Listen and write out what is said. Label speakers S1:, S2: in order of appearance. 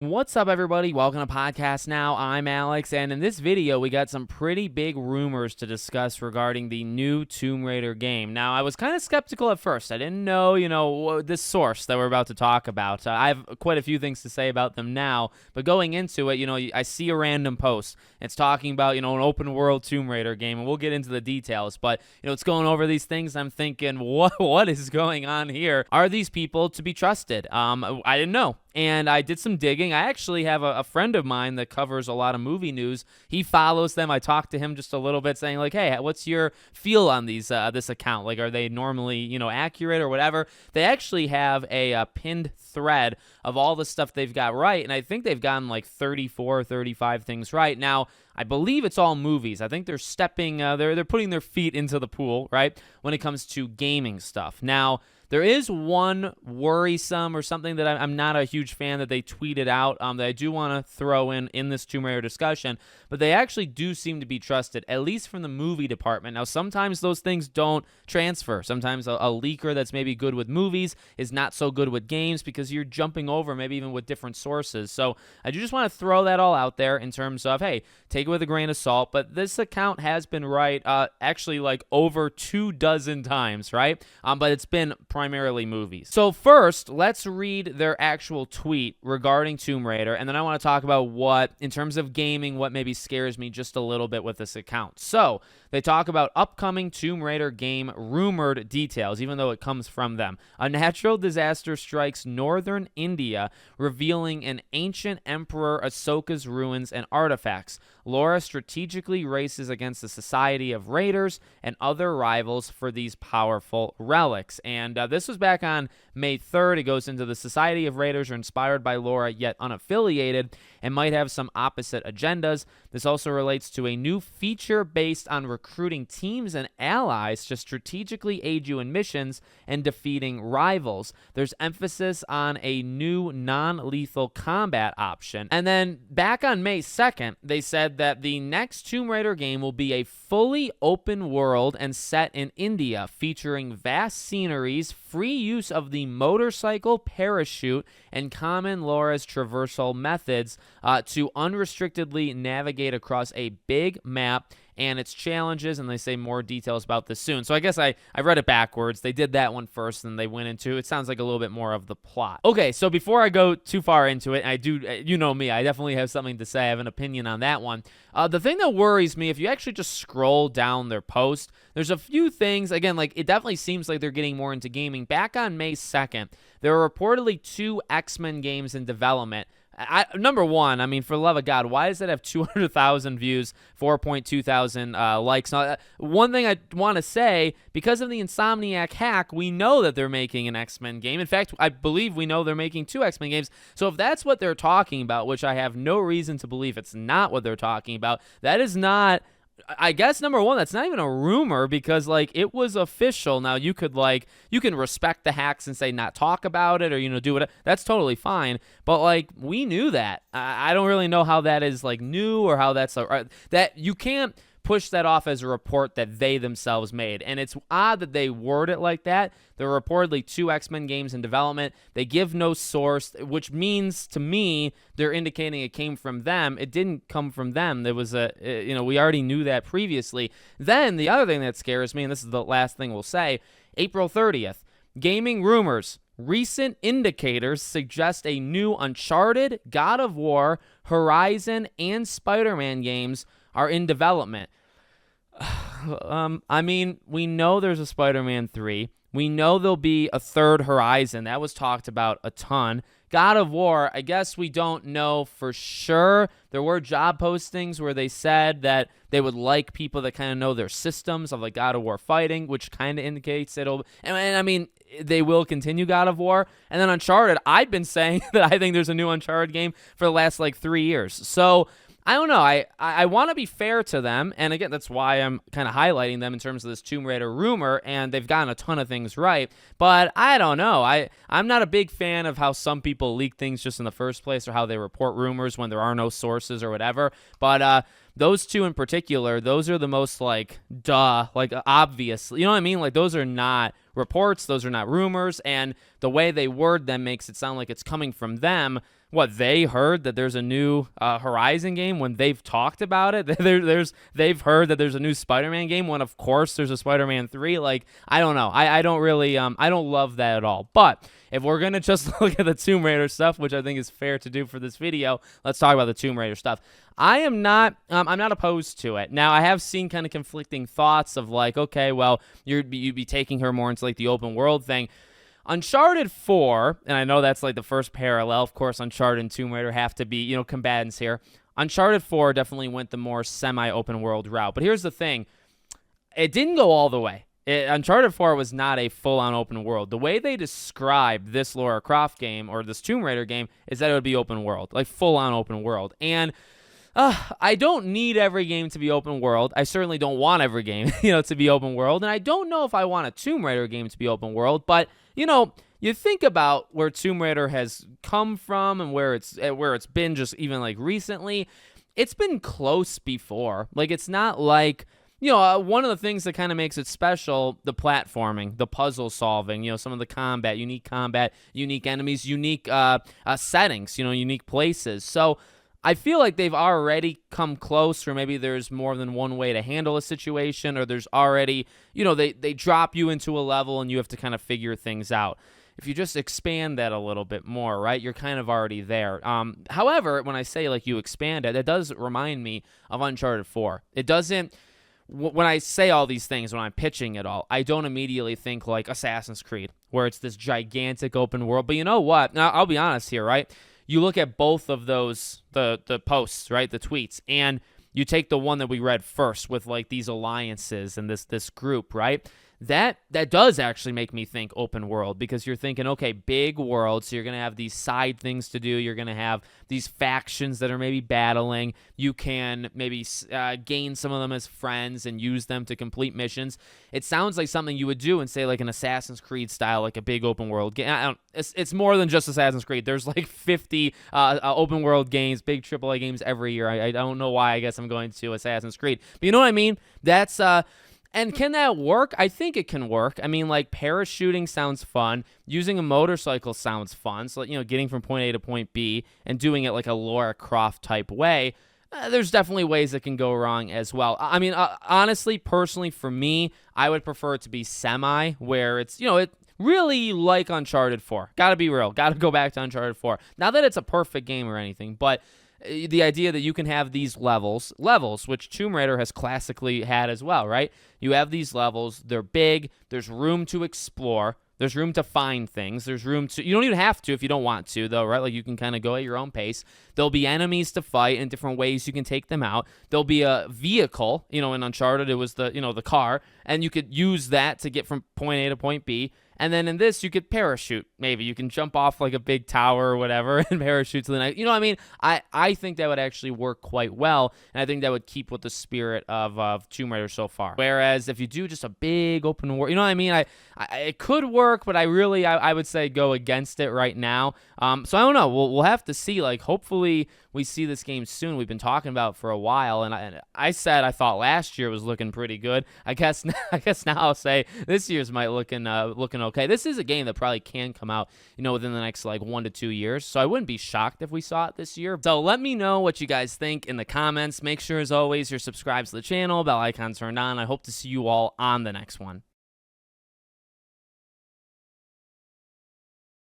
S1: What's up, everybody? Welcome to Podcast Now. I'm Alex, and in this video, we got some pretty big rumors to discuss regarding the new Tomb Raider game. Now, I was kind of skeptical at first. I didn't know, this source that we're about to talk about. I have quite a few things to say about them now, but going into it, I see a random post. It's talking about, an open world Tomb Raider game, and we'll get into the details, but, it's going over these things. I'm thinking, what is going on here? Are these people to be trusted? I didn't know. And I did some digging. I actually have a friend of mine that covers a lot of movie news. He follows them. I talked to him just a little bit saying, like, hey, what's your feel on this account? Like, are they normally, accurate or whatever? They actually have a pinned thread of all the stuff they've got right. And I think they've gotten like 34 or 35 things right. Now, I believe it's all movies. I think they're they're putting their feet into the pool, right, when it comes to gaming stuff. Now, there is one worrisome or something that I'm not a huge fan that they tweeted out that I do want to throw in this Tomb Raider discussion, but they actually do seem to be trusted, at least from the movie department. Now, sometimes those things don't transfer. Sometimes a leaker that's maybe good with movies is not so good with games because you're jumping over maybe even with different sources. So I do just want to throw that all out there in terms of, hey, take it with a grain of salt, but this account has been right actually like over 24 times, right? But it's been primarily movies. So first, let's read their actual tweet regarding Tomb Raider, and then I want to talk about what, in terms of gaming, what maybe scares me just a little bit with this account. So they talk about upcoming Tomb Raider game rumored details, even though it comes from them. A natural disaster strikes northern India, revealing an ancient Emperor Ahsoka's ruins and artifacts. Laura strategically races against the Society of Raiders and other rivals for these powerful relics. And this was back on May 3rd. It goes into the Society of Raiders are inspired by Laura, yet unaffiliated, and might have some opposite agendas. This also relates to a new feature based on recruiting teams and allies to strategically aid you in missions and defeating rivals. There's emphasis on a new non-lethal combat option. And then back on May 2nd, they said that the next Tomb Raider game will be a fully open world and set in India, featuring vast sceneries, free use of the motorcycle, parachute, and common Laura's traversal methods to unrestrictedly navigate across a big map and its challenges, and they say more details about this soon. So I guess I read it backwards. They did that one first, and they went into, it sounds like a little bit more of the plot. Okay, so before I go too far into it, I do, you know me, I definitely have something to say. I have an opinion on that one. The thing that worries me, if you actually just scroll down their post, there's a few things, again, like it definitely seems like they're getting more into gaming. Back on May 2nd, there were reportedly 2 X-Men games in development. Number one, I mean, for the love of God, why does it have 200,000 views, 4.2 thousand likes? Now, one thing I want to say, because of the Insomniac hack, we know that they're making an X-Men game. In fact, I believe we know they're making 2 X-Men games. So if that's what they're talking about, which I have no reason to believe it's not what they're talking about, that is not... I guess, number one, that's not even a rumor because, like, it was official. Now, you can respect the hacks and say not talk about it or, do it. That's totally fine. But, like, we knew that. I don't really know how that is, like, new or how that's, that you can't push that off as a report that they themselves made. And it's odd that they word it like that. There are reportedly 2 X-Men games in development. They give no source, which means to me they're indicating it came from them. It didn't come from them. There was we already knew that previously. Then the other thing that scares me, and this is the last thing we'll say, April 30th, gaming rumors. Recent indicators suggest a new Uncharted, God of War, Horizon, and Spider-Man games are in development. I mean, we know there's a Spider-Man 3. We know there'll be a third Horizon. That was talked about a ton. God of War, I guess we don't know for sure. There were job postings where they said that they would like people that kind of know their systems of like God of War fighting, which kind of indicates it'll... And I mean, they will continue God of War. And then Uncharted, I've been saying that I think there's a new Uncharted game for the last like 3 years. So... I don't know. I want to be fair to them, and again, that's why I'm kind of highlighting them in terms of this Tomb Raider rumor, and they've gotten a ton of things right, but I don't know. I'm not a big fan of how some people leak things just in the first place or how they report rumors when there are no sources or whatever, but those 2 in particular, those are the most like obvious. You know what I mean? Like those are not reports, those are not rumors, and the way they word them makes it sound like it's coming from them. what, they heard that there's a new Horizon game when they've talked about it. They've heard that there's a new Spider-Man game when, of course, there's a Spider-Man 3. Like, I don't know. I don't really I don't love that at all. But if we're gonna just look at the Tomb Raider stuff, which I think is fair to do for this video, let's talk about the Tomb Raider stuff. I'm not opposed to it. Now, I have seen kind of conflicting thoughts of like, okay, well, you'd be taking her more into like the open world thing. Uncharted 4, and I know that's like the first parallel. Of course, Uncharted and Tomb Raider have to be, combatants here. Uncharted 4 definitely went the more semi-open world route. But here's the thing. It didn't go all the way. Uncharted 4 was not a full-on open world. The way they described this Lara Croft game or this Tomb Raider game is that it would be open world, like full-on open world. And I don't need every game to be open world. I certainly don't want every game, to be open world. And I don't know if I want a Tomb Raider game to be open world. But, you think about where Tomb Raider has come from and where it's been just even like recently. It's been close before. Like, it's not like, one of the things that kind of makes it special, the platforming, the puzzle solving, some of the combat, unique enemies, unique settings, unique places. So I feel like they've already come close, or maybe there's more than one way to handle a situation, or there's already, they drop you into a level and you have to kind of figure things out. If you just expand that a little bit more, right, you're kind of already there. However, when I say like you expand it, that does remind me of Uncharted 4. It doesn't. When I say all these things, when I'm pitching it all, I don't immediately think like Assassin's Creed, where it's this gigantic open world. But you know what? Now, I'll be honest here, right? You look at both of those, the posts, right, the tweets, and you take the one that we read first with like these alliances and this group, right? That does actually make me think open world, because you're thinking, okay, big world, so you're going to have these side things to do. You're going to have these factions that are maybe battling. You can maybe gain some of them as friends and use them to complete missions. It sounds like something you would do in, say, like an Assassin's Creed style, like a big open world game. It's more than just Assassin's Creed. There's like 50 open world games, big AAA games every year. I don't know why. I guess I'm going to Assassin's Creed. But you know what I mean? That's... And can that work? I think it can work. I mean, like, parachuting sounds fun. Using a motorcycle sounds fun. So, getting from point A to point B and doing it like a Lara Croft type way, there's definitely ways that can go wrong as well. I mean, honestly, personally, for me, I would prefer it to be semi, where it's, it really like Uncharted 4. Gotta be real. Gotta go back to Uncharted 4. Not that it's a perfect game or anything, but the idea that you can have these levels, which Tomb Raider has classically had as well, right? You have these levels, they're big, there's room to explore, there's room to find things, there's room to, you don't even have to if you don't want to, though, right? Like, you can kind of go at your own pace. There'll be enemies to fight and different ways you can take them out. There'll be a vehicle, in Uncharted, it was the car, and you could use that to get from point A to point B. And then in this, you could parachute. Maybe you can jump off like a big tower or whatever and parachute to the night. You know what I mean? I think that would actually work quite well, and I think that would keep with the spirit of Tomb Raider so far. Whereas if you do just a big open world, you know what I mean? It could work, but I would say go against it right now. So I don't know. We'll have to see. Like, hopefully we see this game soon. We've been talking about it for a while, and I said I thought last year was looking pretty good. I guess now I'll say this year's might looking okay. This is a game that probably can come out, within the next like 1 to 2 years. So I wouldn't be shocked if we saw it this year. So let me know what you guys think in the comments. Make sure, as always, you're subscribed to the channel, bell icon turned on. I hope to see you all on the next one.